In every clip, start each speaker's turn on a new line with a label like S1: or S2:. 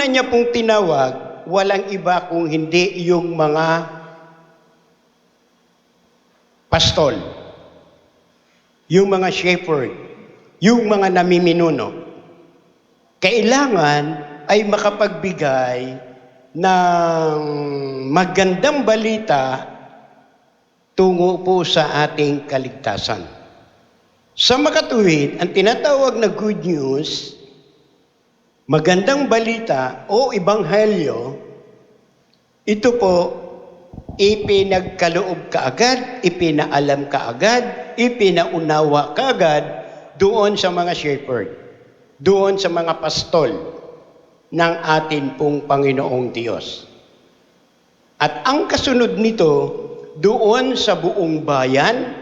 S1: una niya pong tinawag, walang iba kung hindi yung mga pastol, yung mga shepherd, yung mga namiminuno. Kailangan ay makapagbigay ng magandang balita tungo po sa ating kaligtasan. Sa makatuwid, ang tinatawag na good news, magandang balita o ebanghelyo, ito po ipinagkaloob kaagad, ipinaalam kaagad, ipinaunawa kaagad doon sa mga shepherd, doon sa mga pastol ng atin pong Panginoong Diyos. At ang kasunod nito, doon sa buong bayan,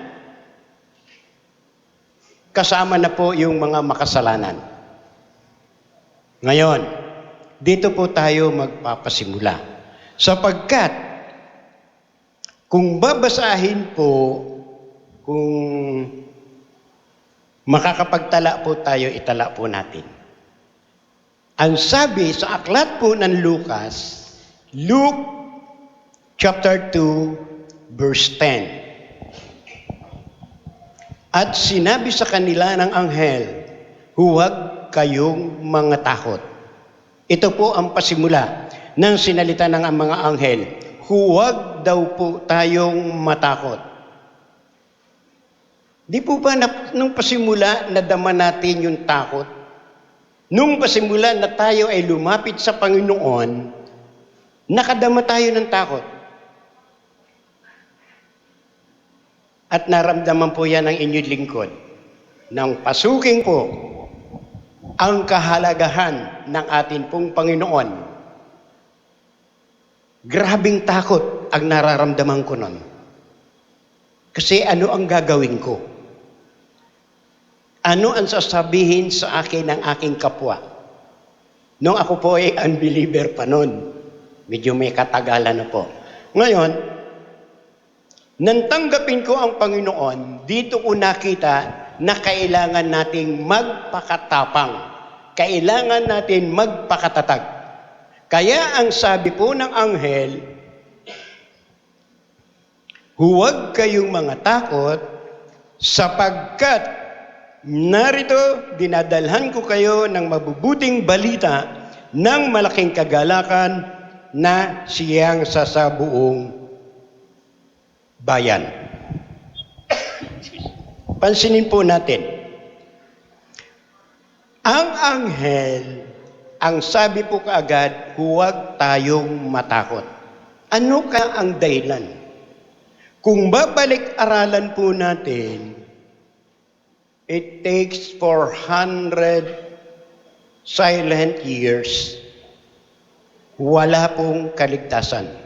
S1: kasama na po yung mga makasalanan. Ngayon, dito po tayo magpapasimula. Sapagkat, kung babasahin po, kung makakapagtala po tayo, itala po natin. Ang sabi sa aklat po ng Lucas, Luke chapter 2, verse 10. At sinabi sa kanila ng anghel, huwag kayong mga takot. Ito po ang pasimula ng sinalita ng mga anghel. Huwag daw po tayong matakot. Di po ba nung pasimula nadama natin yung takot? Nung pasimula na tayo ay lumapit sa Panginoon, nakadama tayo ng takot. At naramdaman po yan ng inyong lingkod. Nang pasukin po ang kahalagahan ng atin pong Panginoon, grabing takot ang nararamdaman ko nun. Kasi ano ang gagawin ko? Ano ang sasabihin sa akin ng aking kapwa? Nung ako po ay unbeliever pa nun, medyo may katagalan na po. Ngayon, nang tanggapin ko ang Panginoon, dito ko nakita na kailangan nating magpakatapang. Kailangan natin magpakatatag. Kaya ang sabi po ng anghel, huwag kayong mga takot sapagkat narito dinadalhan ko kayo ng mabubuting balita ng malaking kagalakan na siyang sasabuong bayan. Pansinin po natin. Ang anghel, ang sabi po kaagad, huwag tayong matakot. Ano ka ang dahilan? Kung babalik-aralan po natin, it takes 400 silent years, wala pong kaligtasan.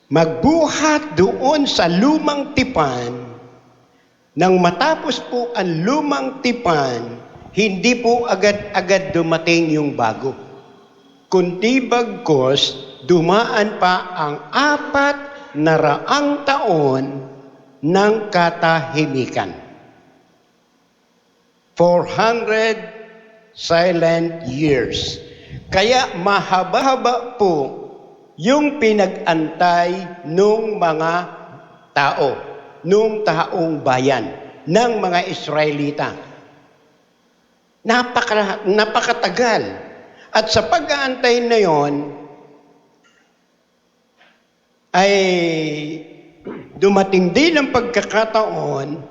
S1: Magbuhat doon sa lumang tipan, nang matapos po ang lumang tipan, hindi po agad-agad dumating yung bago. Kundi bagkos, dumaan pa ang 400 taon ng katahimikan. 400 silent years. Kaya mahaba-haba po yung pinag-antay nung mga tao, nung taong bayan, ng mga Israelita. Napakatagal. At sa pag-aantay na yon, ay dumating din ang pagkakataon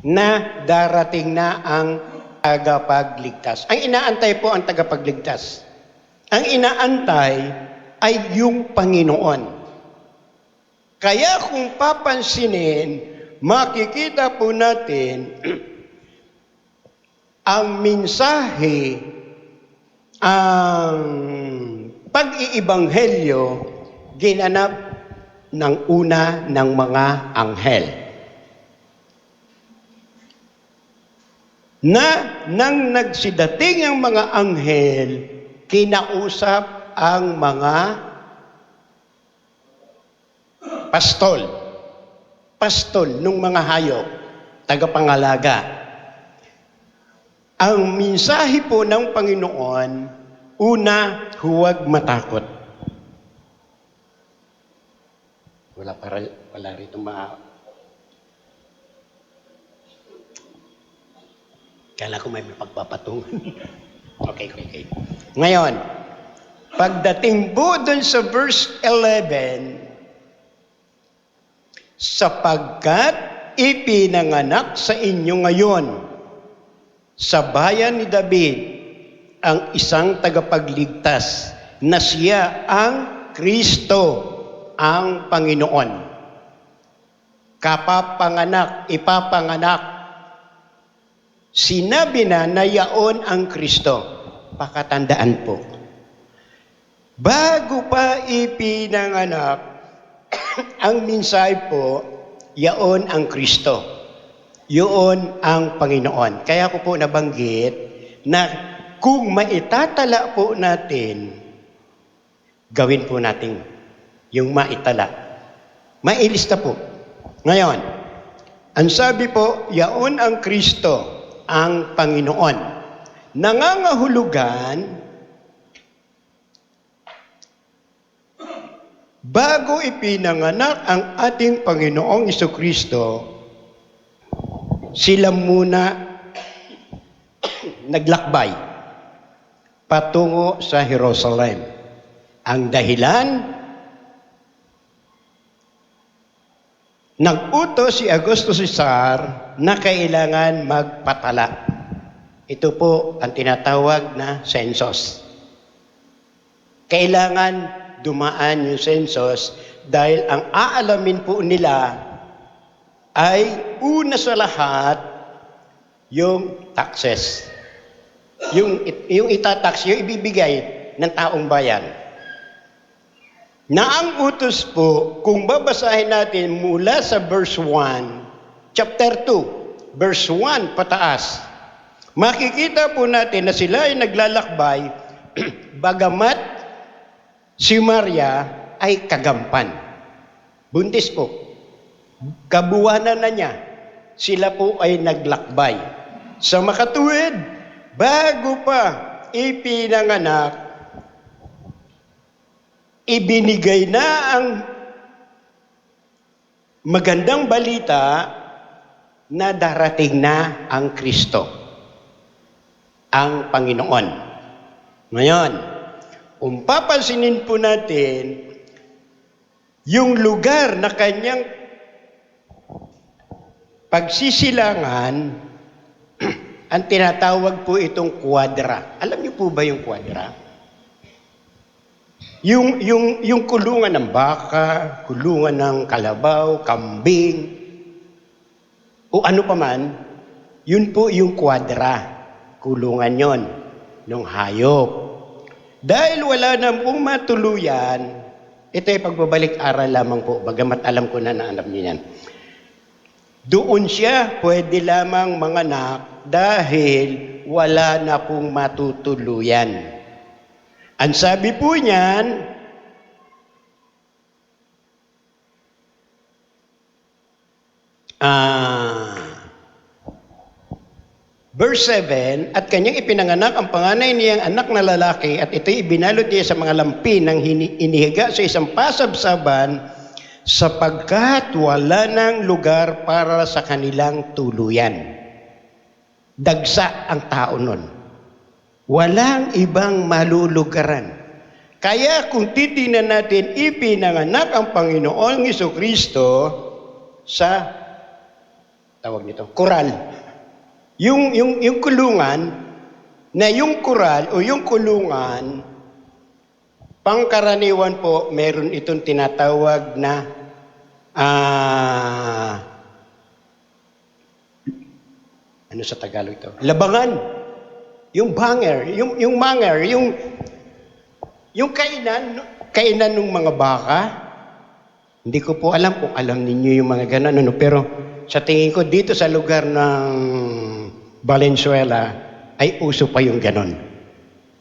S1: na darating na ang tagapagligtas. Ang inaantay po ang tagapagligtas. Ang inaantay ay yung Panginoon. Kaya kung papansinin, makikita po natin ang mensahe, ang pag-iibanghelyo, ginanap ng una ng mga anghel. Nang nagsidating ang mga anghel, kinausap ang mga pastol nung mga hayop, tagapangalaga. Ang mensahe po ng Panginoon, una, huwag matakot. Wala rito Kala ko may pagpapatungan. Okay. Ngayon, pagdating po dun sa verse 11, sapagkat ipinanganak sa inyo ngayon sa bayan ni David ang isang tagapagligtas na siya ang Kristo, ang Panginoon. Ipapanganak. Sinabi na yaon ang Kristo. Pakatandaan po. Bago pa ipinanganak, ang mensahe po, yaon ang Kristo. Yun ang Panginoon. Kaya ko po nabanggit na kung maitatala po natin, gawin po natin yung maitala. Mailista po. Ngayon, ang sabi po, yaon ang Kristo, ang Panginoon. Nangangahulugan, bago ipinanganak ang ating Panginoong Jesucristo, sila muna naglakbay patungo sa Jerusalem. Ang dahilan, nag-utos si Augusto Cesar na kailangan magpatala. Ito po ang tinatawag na census. Kailangan dumaan yung census dahil ang aalamin po nila ay una sa lahat yung taxes. Yung itatax, yung ibibigay ng taong bayan. Na ang utos po, kung babasahin natin mula sa verse 1, chapter 2, verse 1 pataas, makikita po natin na sila ay naglalakbay, bagamat si Maria ay kagampan. Buntis po. Kabuwanan na niya. Sila po ay naglakbay. Sa makatuwid, bago pa ipinanganak, ibinigay na ang magandang balita na darating na ang Kristo, ang Panginoon. Ngayon, kung papansinin po natin, yung lugar na kanyang pagsisilangan, ang tinatawag po itong kwadra. Alam niyo po ba yung kwadra? Yung kulungan ng baka, kulungan ng kalabaw, kambing, o ano pa man, yun po yung kwadra. Kulungan yon ng hayop. Dahil wala na pong matuluyan, ito ay pagbabalik-aral lamang po, bagamat alam ko na alam niyo yan. Doon siya pwede lamang manganak dahil wala na pong matutuluyan. Ang sabi po niyan, verse 7, at kanyang ipinanganak ang panganay niyang anak na lalaki at ito'y ibinalot niya sa mga lampi ng inihiga sa isang pasabsaban sapagkat wala nang lugar para sa kanilang tuluyan. Dagsa ang tao nun. Walang ibang malulugaran. Kaya kung titingnan natin, ipinanganak ang Panginoong Jesucristo sa, tawag nito, koral. Yung kulungan, na yung koral o yung kulungan, pangkaraniwan po, meron itong tinatawag na ano sa Tagalog ito? Labangan. Yung banger, yung manger, yung kainan ng mga baka. Hindi ko po alam kung alam ninyo yung mga ganun, pero sa tingin ko dito sa lugar ng Valenzuela ay uso pa yung ganun.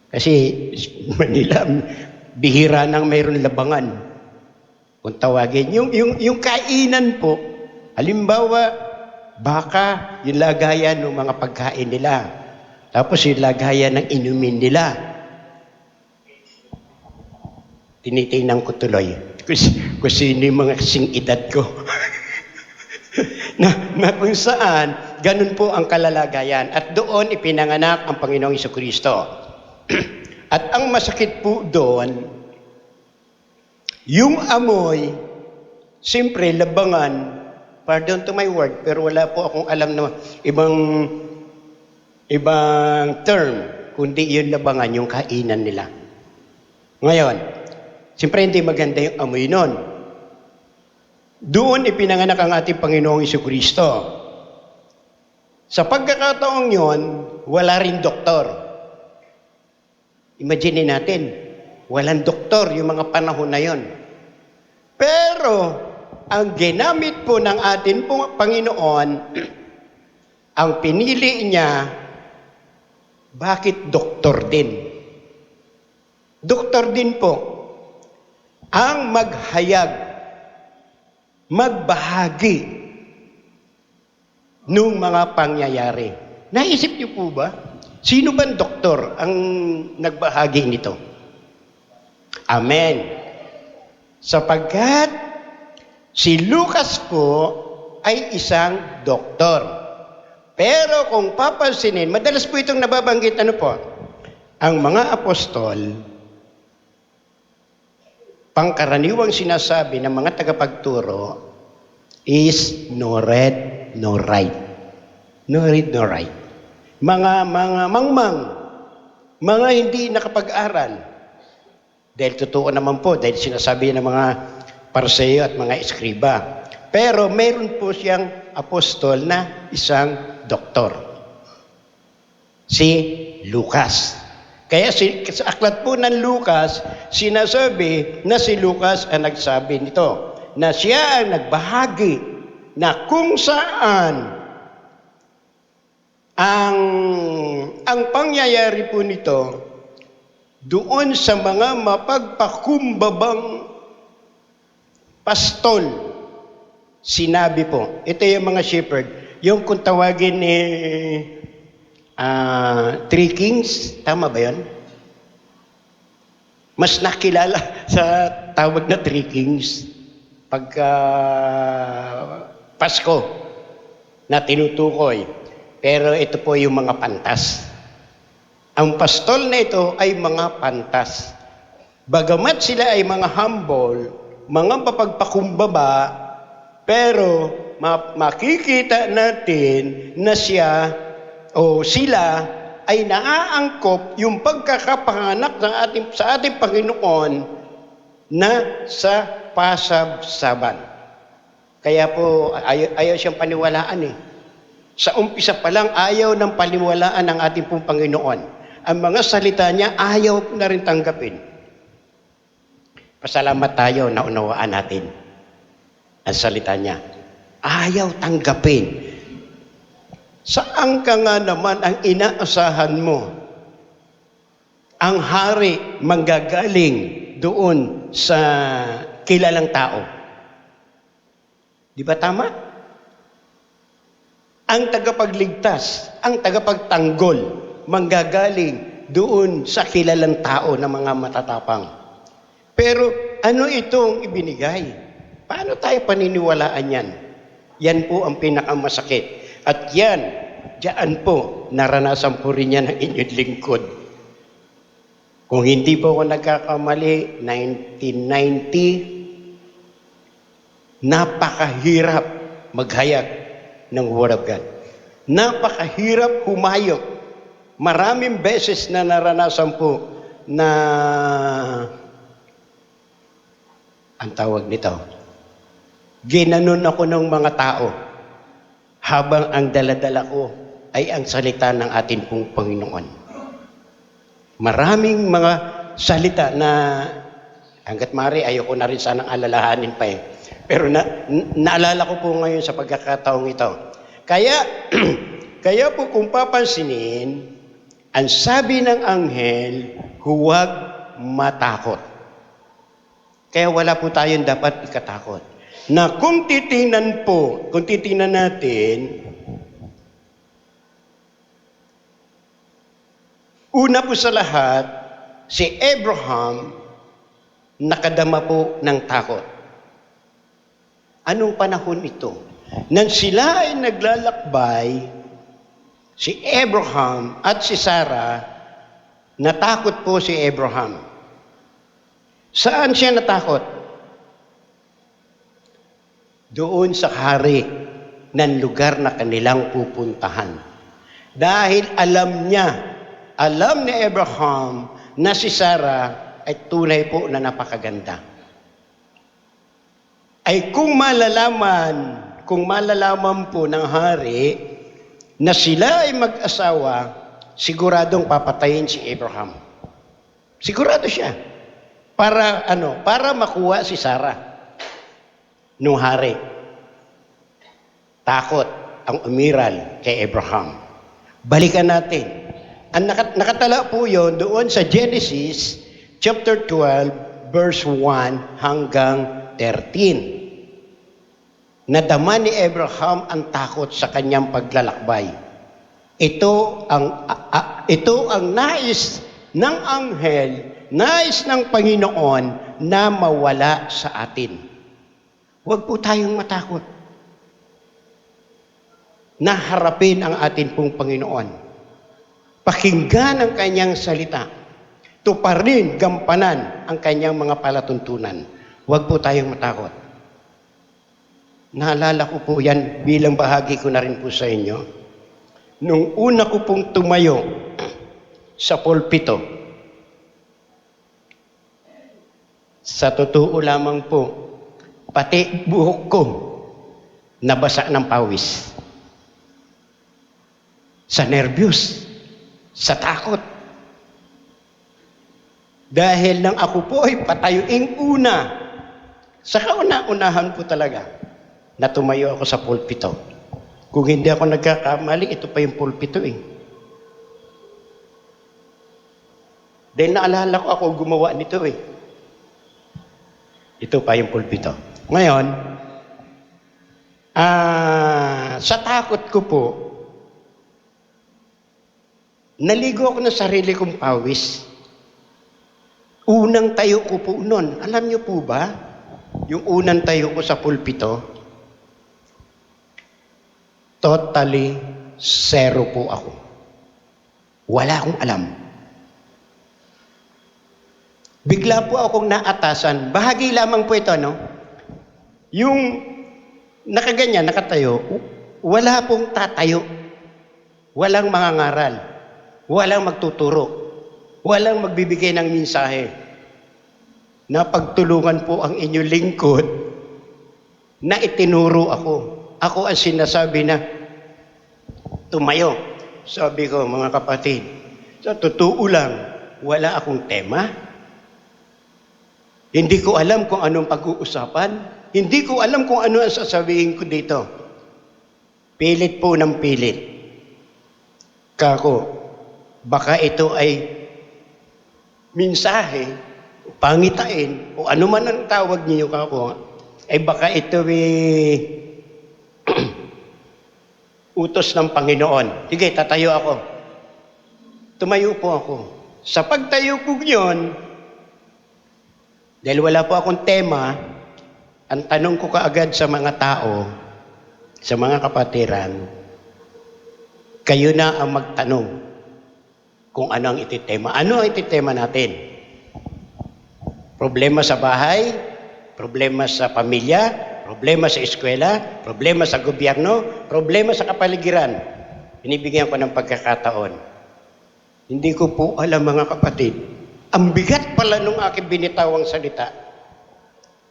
S1: Kasi Manila, bihira nang mayroon labangan. Kung tawagin, yung kainan po, halimbawa, baka, yung lagayan ng mga pagkain nila. Tapos yung lagayan ng inumin nila. Tinitingnan ko tuloy kung sino yung mga kasing edad ko. na kung saan, ganun po ang kalalagayan. At doon ipinanganak ang Panginoong Jesucristo. At ang masakit po doon, yung amoy, siyempre labangan, pardon to my word, pero wala po akong alam na ibang term, kundi yung labangan, yung kainan nila. Ngayon, siyempre hindi maganda yung amoy nun. Doon ipinanganak ang ating Panginoong Jesucristo. Sa pagkakataong yon, wala rin doktor. Imagine natin, walang doktor yung mga panahon na yon. Pero, ang ginamit po ng ating Panginoon, ang pinili niya, bakit doktor din? Doktor din po, ang maghayag, magbahagi nung mga pangyayari. Naisip niyo po ba? Sino bang doktor ang nagbahagi nito? Amen. Sapagkat si Lucas po ay isang doktor. Pero kung papansinin, madalas po itong nababanggit, ano po? Ang mga apostol, pangkaraniwang sinasabi ng mga tagapagturo is no read, no write. No read, no write. Mga mangmang, mga hindi nakapag-aral. Dahil totoo naman po, dahil sinasabi ng mga Pariseo at mga eskriba. Pero meron po siyang apostol na isang doktor. Si Lucas. Kaya sa aklat po ng Lucas, sinasabi na si Lucas ang nagsabi nito, na siya ang nagbahagi na kung saan ang pangyayari po nito doon sa mga mapagpakumbabang pastol, sinabi po, ito yung mga shepherd, yung kung tawagin ni Three Kings, tama ba yun? Mas nakilala sa tawag na Three Kings pagka Pasko na tinutukoy. Pero ito po yung mga pantas. Ang pastol na ito ay mga pantas. Bagamat sila ay mga humble, mga mapagpakumbaba, pero makikita natin na siya o sila ay naaangkop yung pagkakapanganak sa ating Panginoon na sa pasabsaban. Kaya po ayaw siyang paniwalaan eh. Sa umpisa pa lang ayaw ng paniwalaan ng ating pong Panginoon. Ang mga salita niya ayaw na rin tanggapin. Pasalamat tayo na unawaan natin ang salita niya. Ayaw tanggapin. Saan ka nga naman ang inaasahan mo? Ang hari manggagaling doon sa kilalang tao. Di ba tama? Ang tagapagligtas, ang tagapagtanggol, manggagaling doon sa kilalang tao na mga matatapang. Pero ano itong ibinigay? Paano tayo paniniwalaan yan? Yan po ang pinakamasakit. At yan, diyan po, naranasan po rin yan ng inyong lingkod. Kung hindi po ako nagkakamali, 1990, napakahirap maghayag ng Word of God. Napakahirap humayok. Maraming beses na naranasan po na ang tawag nito, ginanon ako ng mga tao habang ang daladala ko ay ang salita ng ating pong Panginoon. Maraming mga salita na hanggat maaari ayoko na rin sanang alalahanin pa eh. Pero naalala ko po ngayon sa pagkakataong ito. Kaya po kung papansinin, ang sabi ng anghel, huwag matakot. Kaya wala po tayong dapat ikatakot. Na kung titingnan natin, Una po sa lahat, si Abraham nakadama po ng takot. Anong panahon ito? Nang sila ay naglalakbay, si Abraham at si Sarah, natakot po si Abraham. Saan siya natakot? Doon sa hari ng lugar na kanilang pupuntahan. Dahil alam ni Abraham na si Sarah ay tunay po na napakaganda. Ay kung malalaman po ng hari na sila ay mag-asawa, siguradong papatayin si Abraham. Sigurado siya. Para makuha si Sarah nung hari. Takot ang umiral kay Abraham. Balikan natin. Ang nakatala po yon doon sa Genesis chapter 12 verse 1 hanggang 13. Nadama ni Abraham ang takot sa kanyang paglalakbay. Ito ang nais ng anghel, nais ng Panginoon na mawala sa atin. Huwag po tayong matakot na harapin ang atin pong Panginoon. Pakinggan ang kanyang salita. Tuparin, gampanan ang kanyang mga palatuntunan. Huwag po tayong matakot. Naalala ko po yan bilang bahagi ko na rin po sa inyo. Nung una ko pong tumayo sa pulpito, sa totoo lamang po, pati buhok ko nabasa ng pawis. Sa nervyos, sa takot. Dahil nang ako po ay patayuing una, sa kauna-unahan po talaga, na tumayo ako sa pulpito. Kung hindi ako nagkakamali, ito pa yung pulpito eh. Dahil naalala ko ako gumawa nito eh. Ito pa yung pulpito. Ngayon, sa takot ko po, naligo ako ng sarili kong pawis. Unang tayo ko po noon. Alam niyo po ba, yung unang tayo ko sa pulpito, totally zero po ako. Wala akong alam. Bigla po akong naatasan. Bahagi lamang po ito, no? Yung nakaganyan, nakatayo, wala pong tatayo. Walang mangangaral. Walang magtuturo. Walang magbibigay ng mensahe. Napagtulungan po ang inyong lingkod na itinuro ako. Ako ang sinasabi na tumayo. Sabi ko, mga kapatid, sa totoo lang, wala akong tema. Hindi ko alam kung anong pag-uusapan. Hindi ko alam kung ano ang sasabihin ko dito. Pilit po ng pilit. Kako, baka ito ay mensahe, pangitain, o ano man ang tawag niyo kako, ay baka ito ay utos ng Panginoon. Sige, tatayo ako. Tumayo po ako. Sa pagtayo ko yun, dahil wala po akong tema, ang tanong ko kaagad sa mga tao, sa mga kapatiran, kayo na ang magtanong kung ano ang ititema. Ano ang ititema natin? Problema sa bahay, problema sa pamilya, problema sa eskwela, problema sa gobyerno, problema sa kapaligiran. Binibigyan ko ng pagkakataon. Hindi ko po alam, mga kapatid, ang bigat pala nung aking binitawang salita.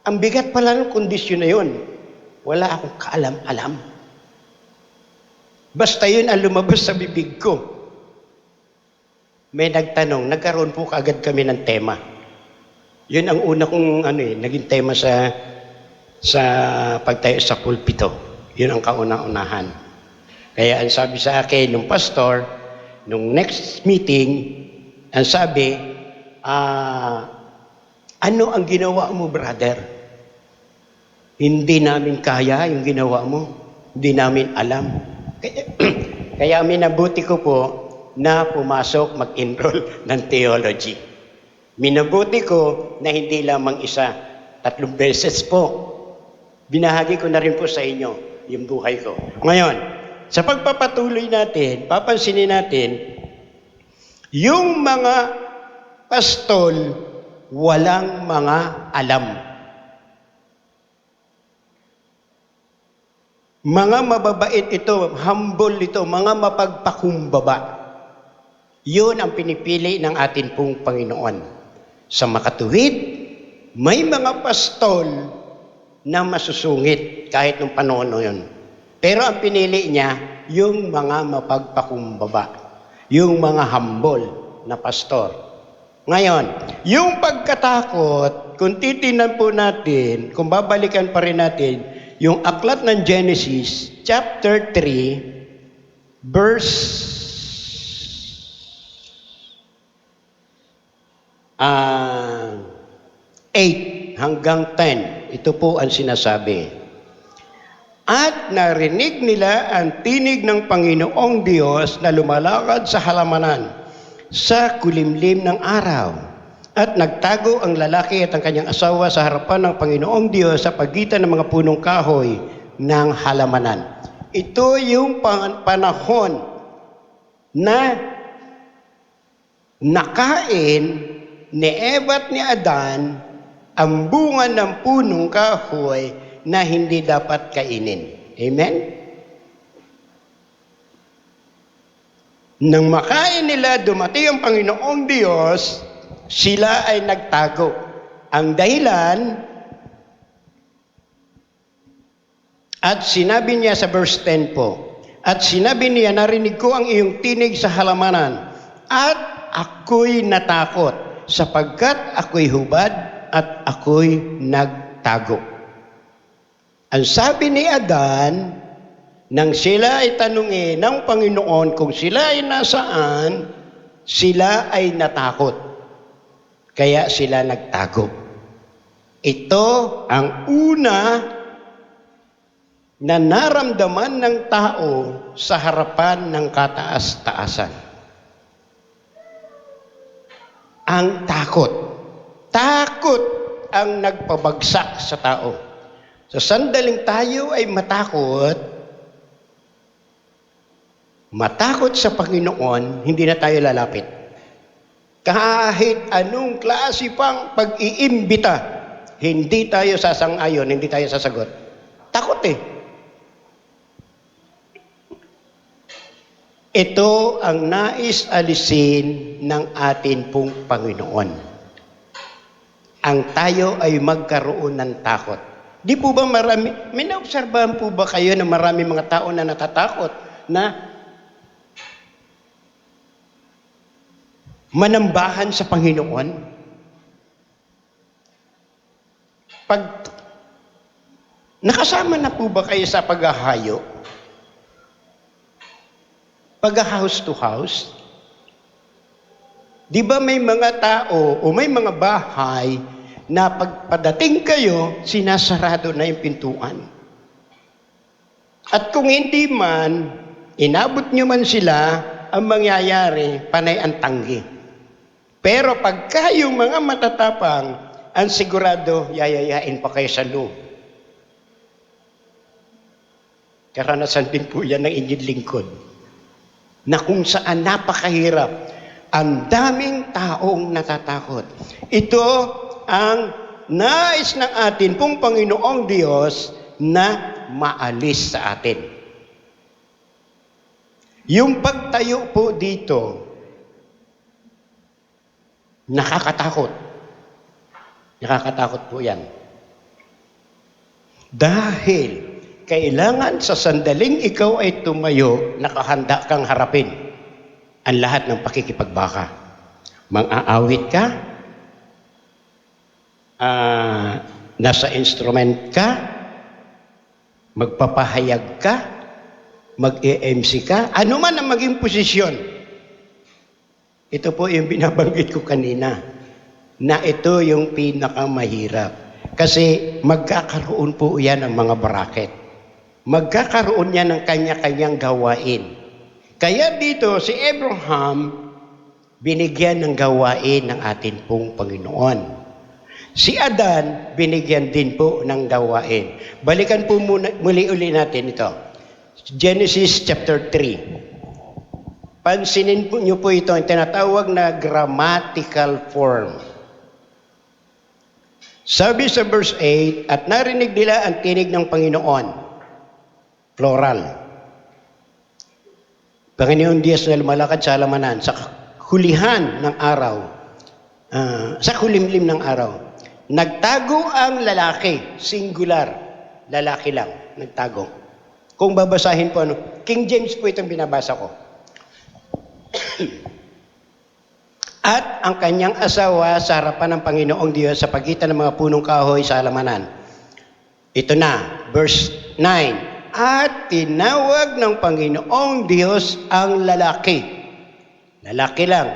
S1: Ang bigat pala nung kondisyon na yun. Wala akong kaalam-alam. Basta yun ang lumabas sa bibig ko. May nagtanong, nagkaroon po kaagad kami ng tema. Yun ang una kong naging tema sa pagtayo sa pulpito. Yun ang kauna-unahan. Kaya ang sabi sa akin nung pastor, nung next meeting, ang sabi, ano ang ginawa mo, brother? Hindi namin kaya yung ginawa mo. Hindi namin alam. Kaya minabuti ko po, na pumasok mag-enroll ng theology. Minabuti ko na hindi lamang isa, 3 beses po. Binahagi ko na rin po sa inyo yung buhay ko. Ngayon, sa pagpapatuloy natin, papansinin natin, yung mga pastol, walang mga alam. Mga mababait ito, humble ito, mga mapagpakumbaba. Yun ang pinipili ng atin pong Panginoon. Sa makatuwid, may mga pastol na masusungit kahit nung panahon yun. Pero ang pinili niya, yung mga mapagpakumbaba, yung mga humble na pastor. Ngayon, yung pagkatakot, kung titinan po natin, kung babalikan pa rin natin, yung aklat ng Genesis, chapter 3, verse 8 hanggang 10. Ito po ang sinasabi. At narinig nila ang tinig ng Panginoong Diyos na lumalakad sa halamanan sa kulimlim ng araw. At nagtago ang lalaki at ang kanyang asawa sa harapan ng Panginoong Diyos sa pagitan ng mga punong kahoy ng halamanan. Ito yung panahon na nakain ni Eva at ni Adan ang bunga ng punong kahoy na hindi dapat kainin. Amen? Nang makain nila, dumating ang Panginoong Diyos, sila ay nagtago. Ang dahilan, at sinabi niya sa verse 10 po, at sinabi niya, narinig ko ang iyong tinig sa halamanan, at ako'y natakot, sapagkat ako'y hubad at ako'y nagtago. Ang sabi ni Adan, nang sila ay tanungin ng Panginoon kung sila ay nasaan, sila ay natakot. Kaya sila nagtago. Ito ang una na naramdaman ng tao sa harapan ng kataas-taasan. Ang takot. Takot ang nagpabagsak sa tao. Sa sandaling tayo ay matakot sa Panginoon, hindi na tayo lalapit. Kahit anong klase pang pag-iimbita, hindi tayo sasang-ayon, hindi tayo sasagot. Takot eh. Ito ang nais alisin ng atin pong Panginoon. Ang tayo ay magkaroon ng takot. Di po ba may naobserbahan po ba kayo na marami mga tao na natatakot na manambahan sa Panginoon? Pag nakasama na po ba kayo sa paghahayo? Pag-house to house? Di ba may mga tao o may mga bahay na pagpadating kayo, sinasarado na yung pintuan? At kung hindi man, inabot nyo man sila, ang mangyayari, panay ang tanggi. Pero pagka yung mga matatapang, ang sigurado, yayayain pa kayo sa loob. Karanasan din po yan ng inyong lingkod. Na kung saan napakahirap, ang daming taong natatakot. Ito ang nais ng atin pong Panginoong Diyos na maalis sa atin. Yung pagtayo po dito, nakakatakot. Nakakatakot po yan. Dahil kailangan sa sandaling ikaw ay tumayo, nakahanda kang harapin ang lahat ng pakikipagbaka. Mang-aawit ka, nasa instrument ka, magpapahayag ka, mag-e-MC ka, ano man ang maging posisyon. Ito po yung binabanggit ko kanina, na ito yung pinakamahirap. Kasi magkakaroon po yan ng mga bracket. Magkakaroon yan ng kanya-kanyang gawain. Kaya dito si Abraham, binigyan ng gawain ng atin pong Panginoon. Si Adan, binigyan din po ng gawain. Balikan po muli natin ito. Genesis chapter 3. Pansinin po niyo po ito, ang tinatawag na grammatical form. Sabi sa verse 8, at narinig nila ang tinig ng Panginoon. Plural. Panginoon Diyos na lumalakad sa halamanan, sa hulihan ng araw, sa kulimlim ng araw. Nagtago ang lalaki, singular, lalaki lang, nagtago. Kung babasahin po, King James po itong binabasa ko. At ang kanyang asawa sa harapan ng Panginoong Diyos sa pagitan ng mga punong kahoy sa halamanan. Ito na, verse 9. At tinawag ng Panginoong Diyos ang lalaki. Lalaki lang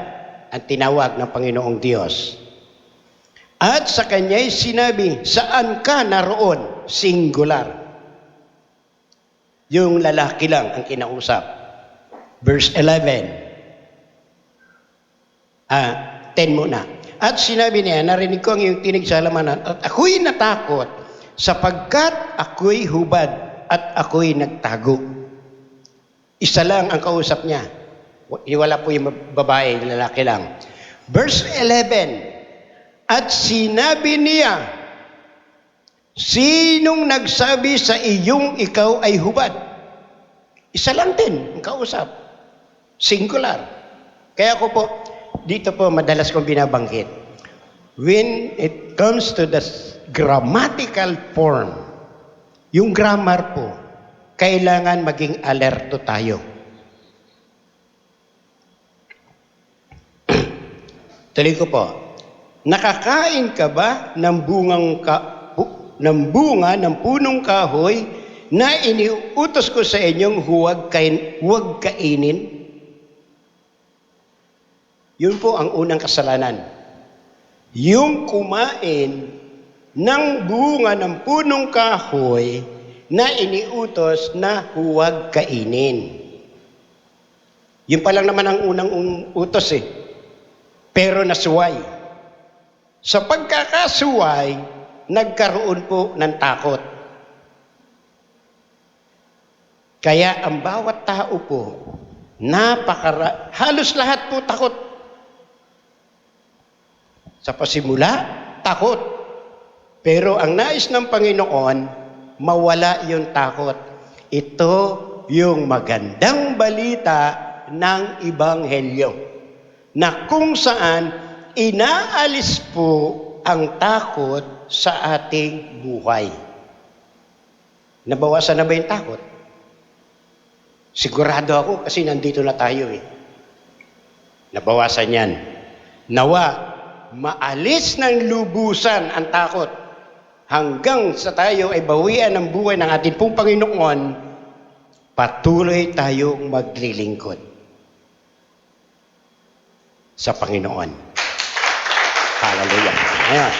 S1: ang tinawag ng Panginoong Diyos. At sa kanya'y sinabi, saan ka naroon? Singular. Yung lalaki lang ang kinausap. Verse 11. 10 muna. At sinabi niya, narinig ko ang iyong tinig sa halamanan, at ako'y natakot, sapagkat ako'y hubad, at ako'y nagtago. Isa lang ang kausap niya. Wala po yung babae, lalaki lang. Verse 11. At sinabi niya, sinong nagsabi sa iyong ikaw ay hubad? Isa lang din ang kausap. Singular. Kaya ako po, dito po madalas kong binabanggit. When it comes to the grammatical form, yung grammar po, kailangan maging alerto tayo. Tuloy ko po, nakakain ka ba ng bunga ng punong kahoy na iniutos ko sa inyong huwag kainin? Yun po ang unang kasalanan. Yung kumain ng bunga ng punong kahoy na iniutos na huwag kainin. Yun pa lang naman ang unang utos eh. Pero nasuway. Sa pagkakasuway, nagkaroon po ng takot. Kaya ang bawat tao po, halos lahat po takot. Sa pasimula, takot. Pero ang nais ng Panginoon, mawala yung takot. Ito yung magandang balita ng Ebanghelyo, na kung saan inaalis po ang takot sa ating buhay. Nabawasan na ba yung takot? Sigurado ako kasi nandito na tayo eh. Nabawasan yan. Nawa, maalis ng lubusan ang takot hanggang sa tayo ay bawian ng buhay ng ating pong Panginoon, patuloy tayong maglilingkod sa Panginoon. Hallelujah. Ayan.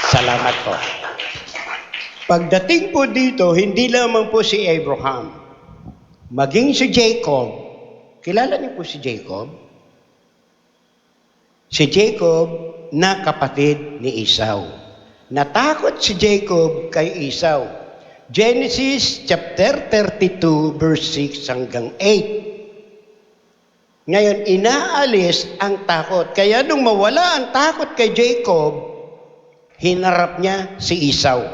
S1: Salamat po. Pagdating po dito, hindi lamang po si Abraham, maging si Jacob. Kilala niyo po si Jacob? Si Jacob na kapatid ni Esau. Natakot si Jacob kay Esau. Genesis chapter 32 verse 6 hanggang 8. Ngayon, inaalis ang takot. Kaya nung mawala ang takot kay Jacob, hinarap niya si Esau.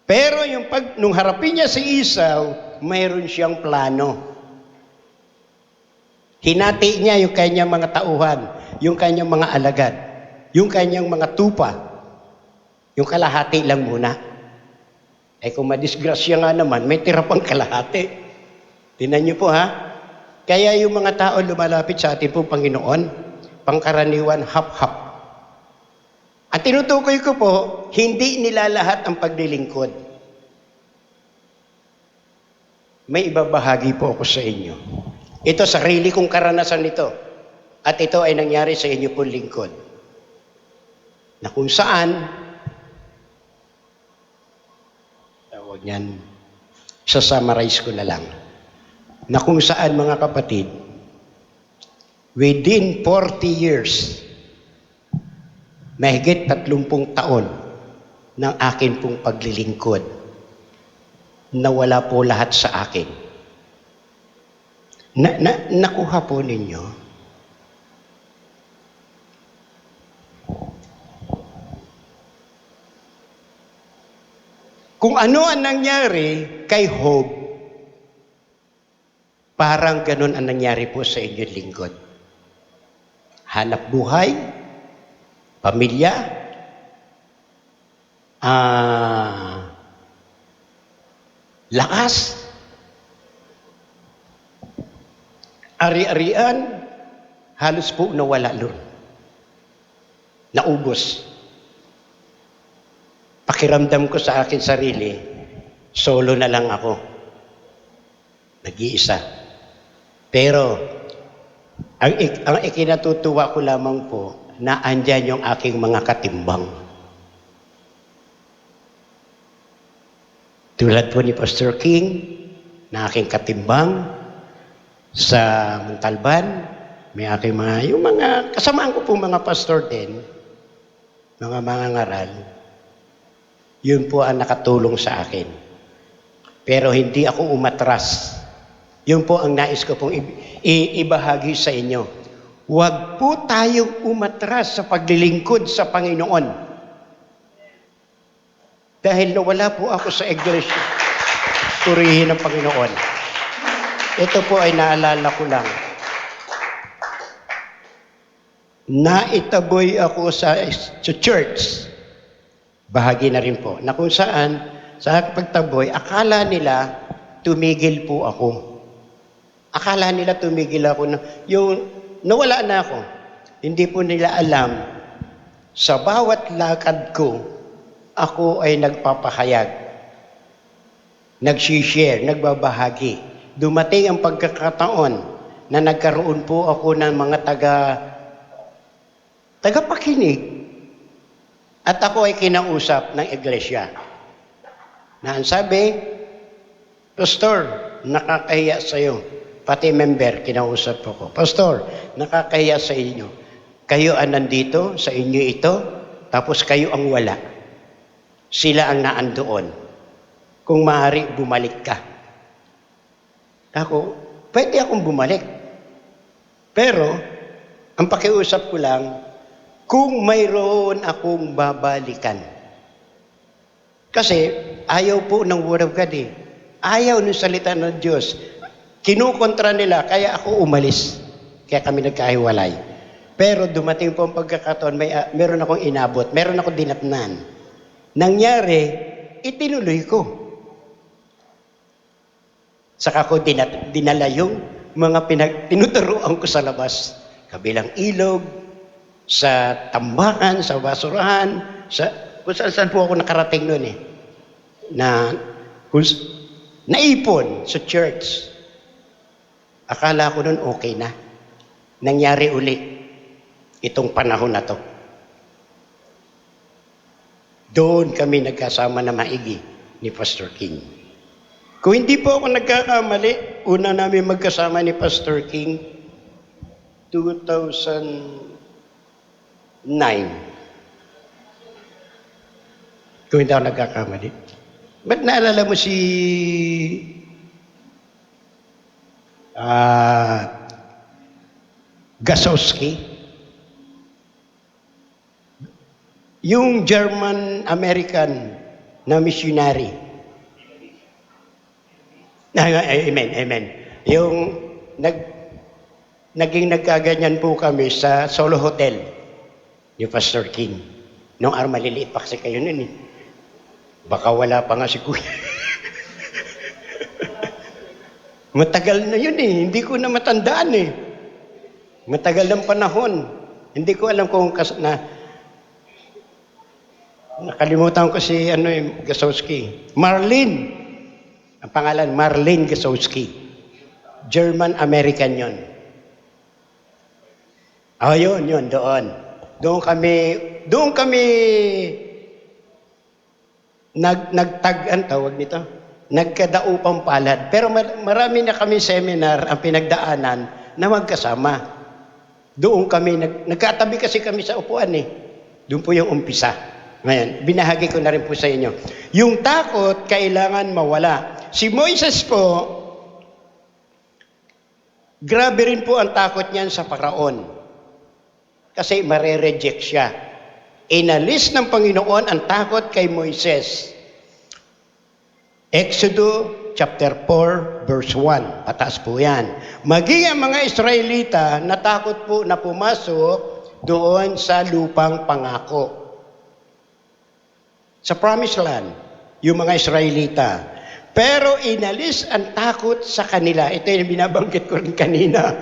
S1: Pero nung harapin niya si Esau, mayroon siyang plano. Hinati niya yung kanyang mga tauhan, yung kanyang mga alagad, yung kanyang mga tupa. Yung kalahati lang muna. Eh kung madisgrasya nga naman, may tira pang kalahati. Tingnan niyo po ha. Kaya yung mga tao lumalapit sa ating pong Panginoon, pangkaraniwan, hap-hap. Ang tinutukoy ko po, hindi nila lahat ang paglilingkod. May ibabahagi po ako sa inyo. Ito, sarili kong karanasan nito. At ito ay nangyari sa inyo pong lingkod. Na kung saan, tawag niyan, Sa-summarize ko na lang. Na kung saan, mga kapatid, within 40 years, mahigit 30 taon ng akin pong paglilingkod, nawala po lahat sa akin. Nakuha po ninyo? Kung ano ang nangyari kay Job, parang ganun ang nangyari po sa inyong lingkod. Hanap buhay, pamilya, lakas, ari-arian, halos po nawala doon. Naubos. Pakiramdam ko sa akin sarili, solo na lang ako. Nag-iisa. Pero, ang ikinatutuwa ko lamang po, na andyan yung aking mga katimbang. Tulad po ni Pastor King, na aking katimbang, sa Montalban, may aking yung mga, kasamaan ko po mga pastor din, mga ngaral, yun po ang nakatulong sa akin. Pero hindi ako umatras. Yun po ang nais ko pong ibahagi sa inyo. Huwag po tayong umatras sa paglilingkod sa Panginoon. Dahil nawala po ako sa iglesia. Purihin ang Panginoon. Ito po ay naalala ko lang. Naitaboy ako sa church. Bahagi na rin po. Na kung saan, sa pagtaboy, akala nila tumigil po ako. Akala nila tumigil ako. Nawala na ako. Hindi po nila alam, sa bawat lakad ko, ako ay nagpapahayag. Nag-share, nagbabahagi. Dumating ang pagkakataon na nagkaroon po ako ng mga tagapakinig. At ako ay kinausap ng iglesia. Na ang sabi, Pastor, nakakahiya sa iyo. Pati member, kinausap ko. Pastor, nakakahiya sa inyo. Kayo ang nandito, sa inyo ito, tapos kayo ang wala. Sila ang naandoon. Kung maaari, bumalik ka. Ako, pwede akong bumalik. Pero, ang pakiusap ko lang, kung mayroon akong babalikan. Kasi ayaw po ng Word of God eh. Ayaw ng salita ng Diyos. Kinukontra nila, kaya ako umalis. Kaya kami nagkahiwalay. Pero dumating po ang pagkakataon, meron akong inabot, meron akong dinatnan. Nangyari, itinuloy ko. Saka ko dinala yung mga tinuturuan ko sa labas. Kabilang ilog, sa tambakan, sa basurahan, kung saan po ako nakarating noon eh. Naipon sa church. Akala ko noon okay na. Nangyari uli itong panahon na to. Doon kami nagkasama na maigi ni Pastor King. Kung hindi po ako nagkakamali, una namin magkasama ni Pastor King, 2009. Kung hindi ako nagkakamali. Ba't naalala mo si Gasowski? Yung German-American na missionary. Amen. Yung naging nagkaganyan po kami sa Solo Hotel. Yung Pastor King. Nung maliliit pa kasi kayo nun eh. Baka wala pa nga si Kuya. Matagal na yun eh. Hindi ko na matandaan eh. Matagal ng panahon. Hindi ko alam kung nakalimutan ko si Gasowski. Marlene. Ang pangalan, Marlene Gasowski. German-American yun. Yun, doon. Doon kami nagtag-an tawag nito. nagkadaupang palad. Pero marami na kami seminar ang pinagdaanan na magkasama. Doon kami, nagkatabi kasi kami sa upuan eh. Doon po yung umpisa. Ngayon, binahagi ko na rin po sa inyo. Yung takot, kailangan mawala. Si Moises po, grabe rin po ang takot niyan sa Paraon. Kasi mare-reject siya. Inalis ng Panginoon ang takot kay Moises. Exodo chapter 4, verse 1. Pataas po yan. Maging ang mga Israelita natakot po na pumasok doon sa lupang pangako. Sa Promised Land, yung mga Israelita. Pero inalis ang takot sa kanila. Ito yung binabanggit ko rin kanina.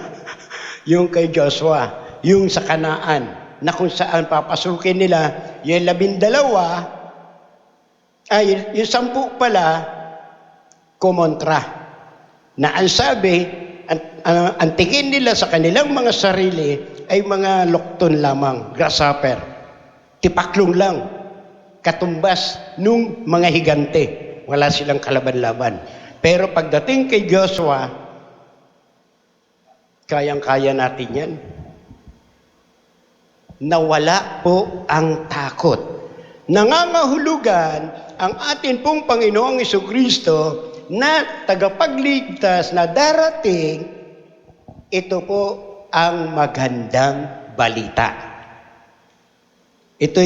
S1: Yung kay Joshua, yung sa Kanaan, na kung saan papasukin nila, yung 12, yung 10 pala, kumontra. Na ang sabi, ang tingin nila sa kanilang mga sarili ay mga lokton lamang, grasshopper. Tipaklong lang, katumbas nung mga higante. Wala silang kalaban-laban. Pero pagdating kay Joshua, kayang-kaya natin yan. Nawala po ang takot. Nangangahulugan ang atin pong Panginoong Jesucristo na tagapagligtas na darating, ito po ang magandang balita. Ito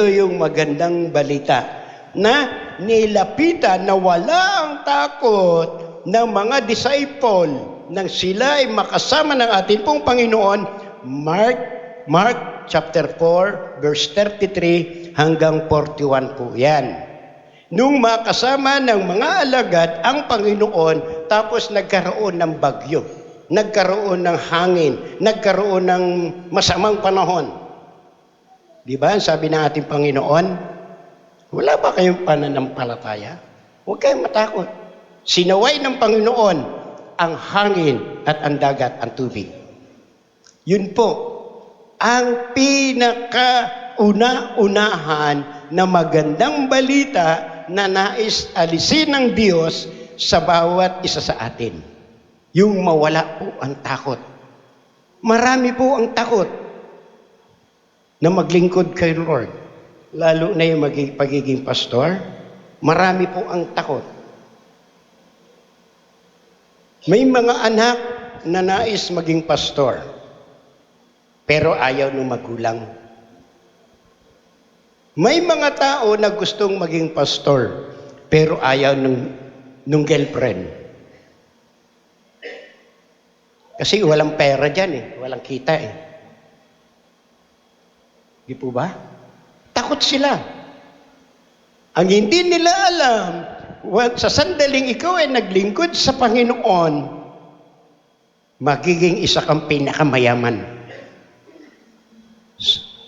S1: yung magandang balita na nilapitan na wala ang takot ng mga disciple nang sila ay makasama ng ating pong Panginoon. Mark chapter 4 verse 33 hanggang 41 po yan. Nung makasama ng mga alagad ang Panginoon, tapos nagkaroon ng bagyo, nagkaroon ng hangin, nagkaroon ng masamang panahon. Di ba? Sabi ng ating Panginoon, wala ba kayong pananampalataya? Huwag kayong matakot. Sinaway ng Panginoon ang hangin at ang dagat, ang tubig. Yun po ang pinakauna-unahan na magandang balita na nais alisin ng Diyos sa bawat isa sa atin. Yung mawala po ang takot. Marami po ang takot na maglingkod kay Lord. Lalo na yung pagiging pastor. Marami po ang takot. May mga anak na nais maging pastor, pero ayaw ng magulang. May mga tao na gustong maging pastor, pero ayaw nung girlfriend. Kasi walang pera dyan eh, walang kita eh. Di po ba? Takot sila. Ang hindi nila alam, sa sandaling ikaw ay naglingkod sa Panginoon, magiging isa kang pinakamayaman.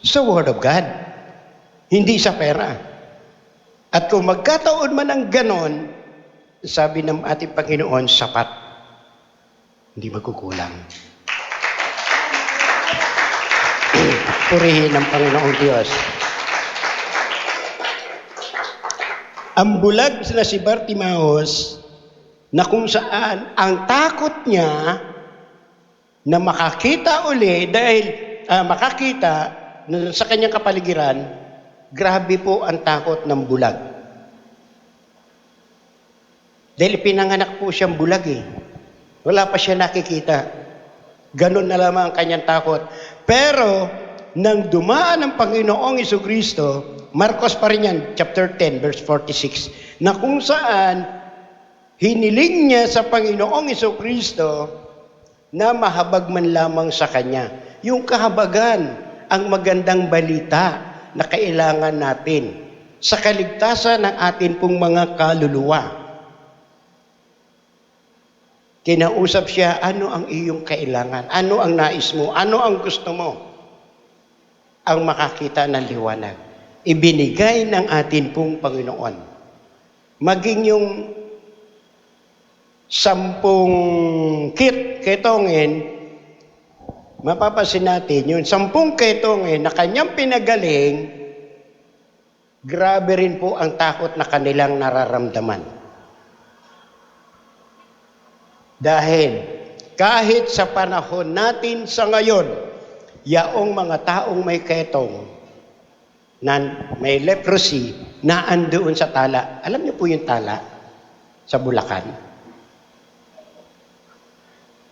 S1: Sa Word of God. Hindi sa pera. At kung magkataon man ang ganon, sabi ng ating Panginoon, sapat. Hindi magkukulang. Purihin ang Panginoong Diyos. Ang bulag na si Bartimaeus, na kung saan ang takot niya na makakita uli dahil makakita sa kanyang kapaligiran, grabe po ang takot ng bulag. Dahil pinanganak po siyang bulag eh. Wala pa siya nakikita. Ganon na lamang ang kanyang takot. Pero, nang dumaan ang Panginoong Jesucristo, Marcos pa rin yan, chapter 10, verse 46, na kung saan hiniling niya sa Panginoong Jesucristo na mahabag man lamang sa Kanya. Yung kahabagan, ang magandang balita na kailangan natin sa kaligtasan ng atin pong mga kaluluwa. Kinausap siya, ano ang iyong kailangan? Ano ang nais mo? Ano ang gusto mo? Ang makakita ng liwanag. Ibinigay ng atin pong Panginoon. Maging yung 10 ketongin, mapapasin natin, yung 10 ketongin na kanyang pinagaling, grabe rin po ang takot na kanilang nararamdaman. Dahil kahit sa panahon natin sa ngayon, yaong mga taong may ketong, na may leprosy, na andoon sa tala. Alam niyo po yung tala sa Bulacan?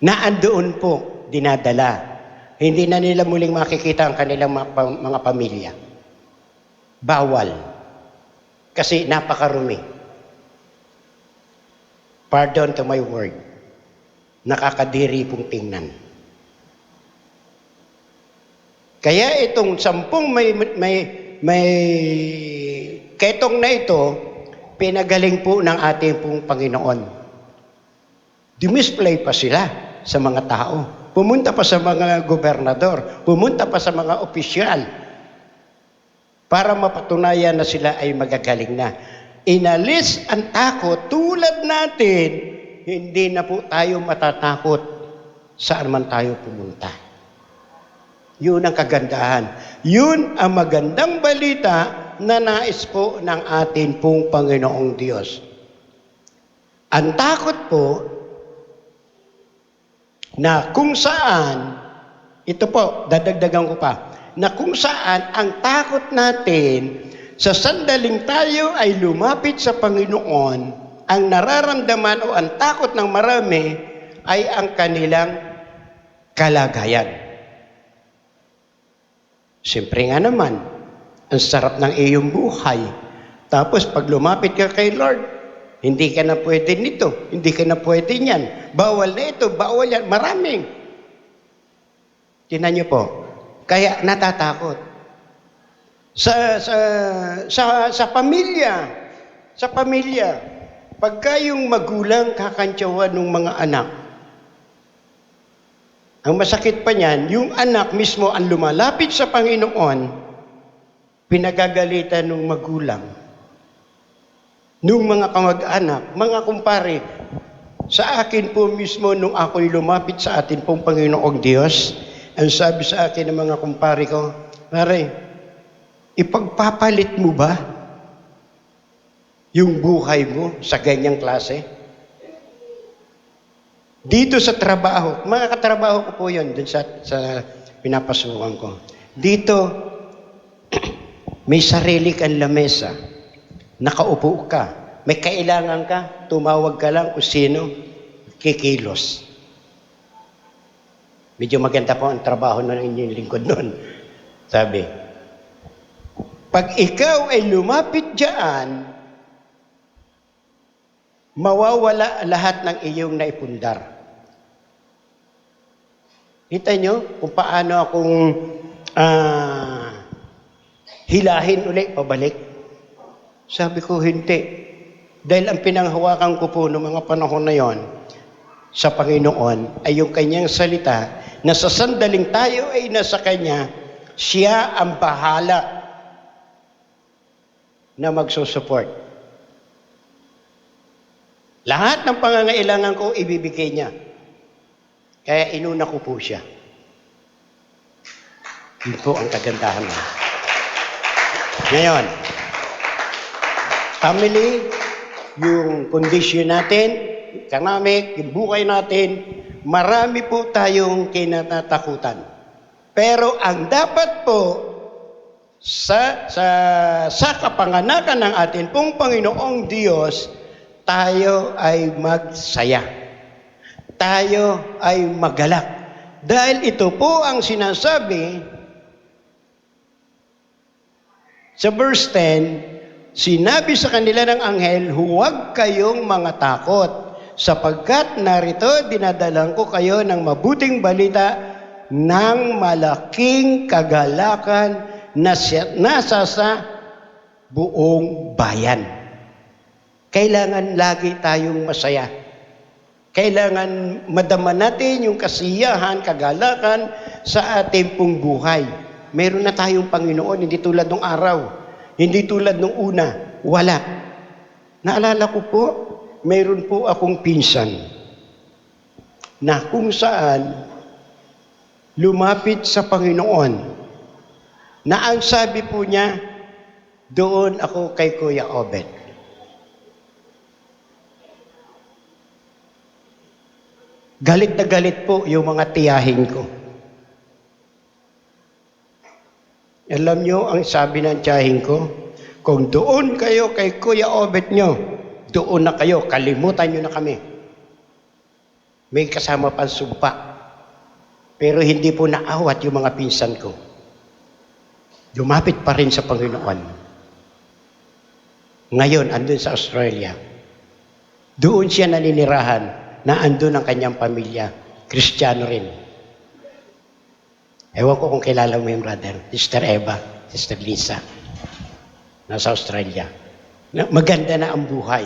S1: Na andoon po, dinadala. Hindi na nila muling makikita ang kanilang mga pamilya. Bawal. Kasi napakarumi. Pardon to my word. Nakakadiri pong tingnan. Kaya itong 10 may ketong na ito, pinagaling po ng ating pong Panginoon. Dimisplay pa sila sa mga tao. Pumunta pa sa mga gobernador. Pumunta pa sa mga opisyal. Para mapatunayan na sila ay magagaling na. Inalis ang takot tulad natin, hindi na po tayo matatakot saan man tayo pumunta. Yun ang kagandahan. Yun ang magandang balita na nais po ng atin pong Panginoong Diyos. Ang takot po na kung saan, ito po, dadagdagan ko pa, na kung saan ang takot natin sa sandaling tayo ay lumapit sa Panginoon, ang nararamdaman o ang takot ng marami ay ang kanilang kalagayan. Siyempre nga naman, ang sarap ng iyong buhay. Tapos pag lumapit ka kay Lord, hindi ka na pwede nito, hindi ka na pwede niyan. Bawal na ito, bawal yan, maraming. Tingnan niyo po. Kaya natatakot. Sa pamilya, pagka yung magulang kakantsawan ng mga anak, ang masakit pa niyan, yung anak mismo ang lumalapit sa Panginoon, pinagagalitan ng magulang, nung mga kamag-anak, mga kumpare. Sa akin po mismo, nung ako'y lumapit sa atin pong Panginoong Diyos, ang sabi sa akin ng mga kumpare ko, pare, ipagpapalit mo ba yung buhay mo sa ganyang klase? Dito sa trabaho, mga katrabaho ko po yun, dun sa pinapasukan ko. Dito, may sarili kang lamesa, nakaupo ka, may kailangan ka, tumawag ka lang kung sino, kikilos. Medyo maganda po ang trabaho ng inyong lingkod noon. Sabi, pag ikaw ay lumapit dyan, mawawala lahat ng iyong naipundar. Kita nyo kung paano akong hilahin ulit, pabalik? Sabi ko, hindi. Dahil ang pinanghawakan ko po noong mga panahon na yon sa Panginoon ay yung kanyang salita na sa sandaling tayo ay nasa Kanya, siya ang bahala na magsusupport. Lahat ng pangangailangan ko, ibibigay niya. Kaya inuna ko po siya. Yun po ang kagandahan niya. Ngayon, family, yung condition natin, economic, yung buhay natin, marami po tayong kinatatakutan. Pero ang dapat po sa kapanganakan ng atin pong Panginoong Diyos, tayo ay magsaya. Tayo ay magalak. Dahil ito po ang sinasabi sa verse 10, sinabi sa kanila ng anghel, huwag kayong mga takot, sapagkat narito dinadalang ko kayo ng mabuting balita ng malaking kagalakan na nasa sa buong bayan. Kailangan lagi tayong masaya. Kailangan madama natin yung kasiyahan, kagalakan sa ating pong buhay. Meron na tayong Panginoon, hindi tulad ng araw. Hindi tulad ng una. Wala. Naalala ko po, mayroon po akong pinsan na kung saan lumapit sa Panginoon na ang sabi po niya, doon ako kay Kuya Obed. Galit na galit po yung mga tiyahin ko. Alam nyo, ang sabi ng tiyahin ko, kung doon kayo kay Kuya Obet nyo, doon na kayo, kalimutan nyo na kami. May kasama pang sumpa. Pero hindi po naawat yung mga pinsan ko. Lumapit pa rin sa Panginoon. Ngayon, andun sa Australia. Doon siya naninirahan na andun ang kanyang pamilya. Kristiyano rin. Ewan ko kung kilala mo yung brother. Sister Eva, Sister Lisa. Nasa Australia. Maganda na ang buhay.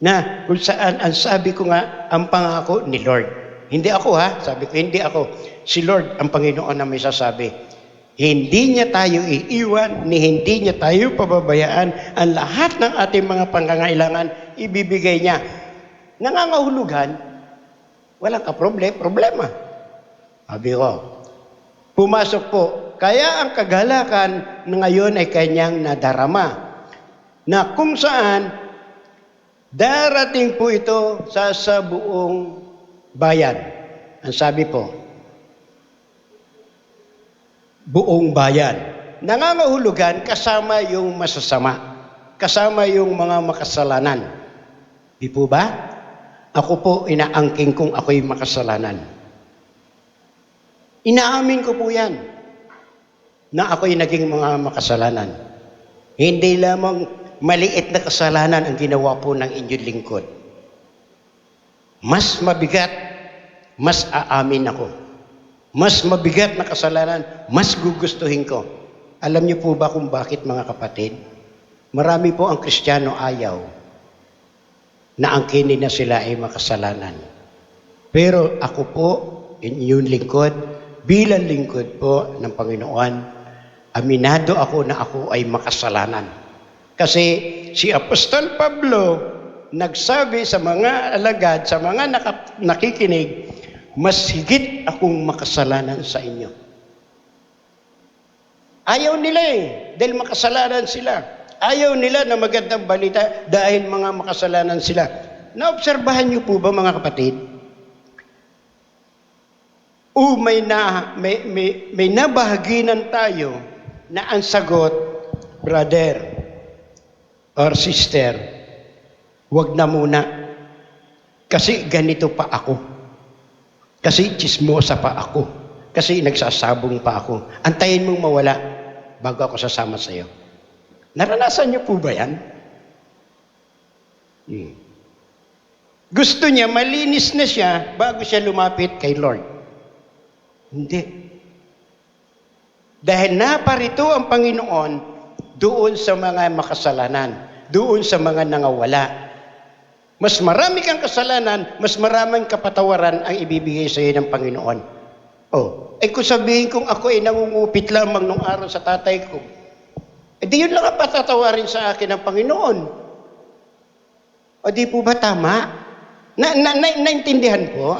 S1: Na kung saan, ang sabi ko nga, ang pangako ni Lord. Hindi ako ha, sabi ko, hindi ako. Si Lord, ang Panginoon na may sasabi. Hindi niya tayo iiwan, ni hindi niya tayo pababayaan. Ang lahat ng ating mga pangangailangan, ibibigay niya. Nangangahulugan, walang problema. Sabi ko, pumasok po. Kaya ang kagalakan na ngayon ay kanyang nadarama. Na kung saan, darating po ito sa buong bayan. Ang sabi po, buong bayan. Nangangahulugan kasama yung masasama. Kasama yung mga makasalanan. Di po ba? Ako po, inaangking kong ako'y makasalanan. Inaamin ko po yan, na ako'y naging mga makasalanan. Hindi lamang maliit na kasalanan ang ginawa po ng inyong lingkod. Mas mabigat, mas aamin ako. Mas mabigat na kasalanan, mas gugustuhin ko. Alam niyo po ba kung bakit, mga kapatid? Marami po ang Kristiyano ayaw na angkinin na sila ay makasalanan. Pero ako po, inyong lingkod, bilang lingkod po ng Panginoon, aminado ako na ako ay makasalanan. Kasi si Apostol Pablo nagsabi sa mga alagad, sa mga nakikinig, mas higit akong makasalanan sa inyo. Ayaw nila dahil makasalanan sila. Ayaw nila na magandang balita dahil mga makasalanan sila. Naobserbahan niyo po ba, mga kapatid? May nabahaginan tayo na ang sagot, brother or sister, wag na muna. Kasi ganito pa ako. Kasi chismosa pa ako. Kasi nagsasabong pa ako. Antayin mong mawala bago ako sasama sa iyo. Naranasan niyo po ba yan? Gusto niya, malinis na siya bago siya lumapit kay Lord. Hindi. Dahil naparito ang Panginoon doon sa mga makasalanan, doon sa mga nangawala. Mas marami kang kasalanan, mas maraming kapatawaran ang ibibigay sa iyo ng Panginoon. Kung sabihin kong ako ay nangungupit lamang nung araw sa tatay ko, di yun lang ang patatawarin sa akin ng Panginoon. O di po ba tama? Naintindihan po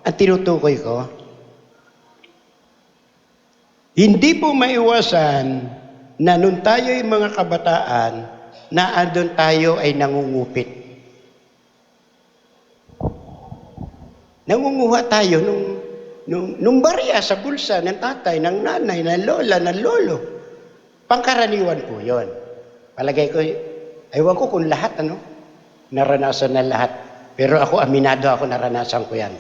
S1: ang tinutukoy ko? Hindi po maiwasan na nung tayo ay mga kabataan, na andun tayo ay nangungupit. Nangunguha tayo nung barya sa bulsa ng tatay, ng nanay, ng lola, ng lolo. Pangkaraniwan po yun. Palagay ko, ewan ko kung lahat, naranasan na lahat. Pero ako, aminado ako, naranasan ko yan.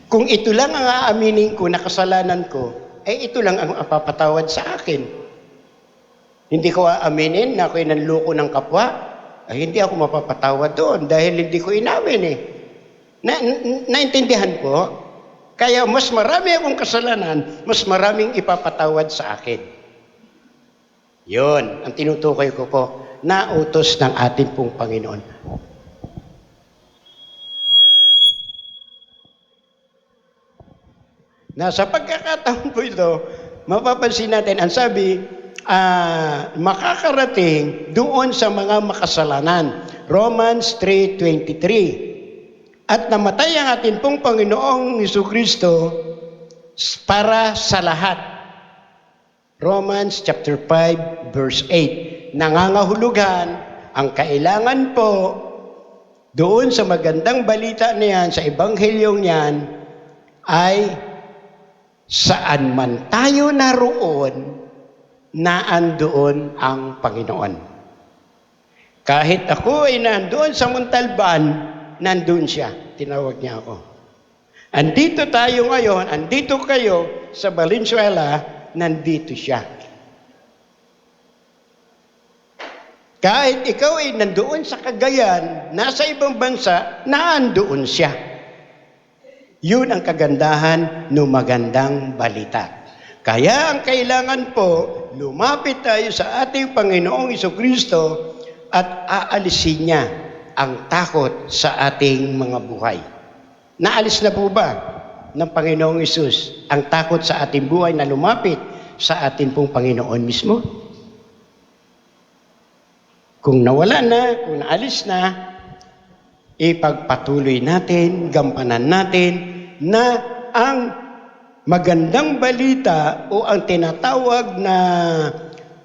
S1: Kung ito lang ang aaminin ko na kasalanan ko, ito lang ang apapatawad sa akin. Hindi ko aaminin na ako'y nanloko ng kapwa, hindi ako mapapatawad doon dahil hindi ko inamin naintindihan po? Kaya mas marami akong kasalanan, mas maraming ipapatawad sa akin. Yun, ang tinutukoy ko po, na utos ng ating pong Panginoon. Na sa pagkakataon po ito, mapapansin natin, ang sabi, makakarating doon sa mga makasalanan. Romans 3:23. At namatay ang ating pong Panginoong Jesucristo para sa lahat. Romans chapter 5 verse 8. Nangangahulugan ang kailangan po doon sa magandang balita na yan, sa ebanghelyong yan, ay saan man tayo naroon, naandoon ang Panginoon. Kahit ako ay nandoon sa Montalban, nandun siya. Tinawag niya ako. Andito tayo ngayon, andito kayo sa Valenzuela, nandito siya. Kahit ikaw ay nandoon sa Cagayan, nasa ibang bansa, naandoon siya. Yun ang kagandahan ng magandang balita. Kaya ang kailangan po, lumapit tayo sa ating Panginoong Jesucristo at aalisin niya ang takot sa ating mga buhay. Naalis na po ba ng Panginoong Hesus ang takot sa ating buhay na lumapit sa ating pong Panginoon mismo? Kung nawala na, kung naalis na, ipagpatuloy natin, gampanan natin na ang magandang balita o ang tinatawag na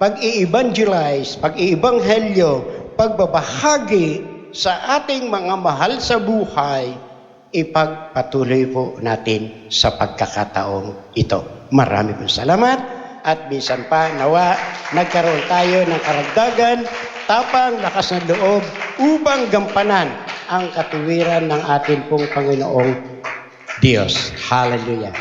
S1: pag-i-evangelize, pag-i-ebanghelyo, pagbabahagi sa ating mga mahal sa buhay, ipagpatuloy po natin sa pagkakataong ito. Marami pong salamat at minsan pa nawa nagkaroon tayo ng karagdagan, tapang, lakas ng loob upang gampanan ang katuwiran ng ating pong Panginoong Diyos. Hallelujah.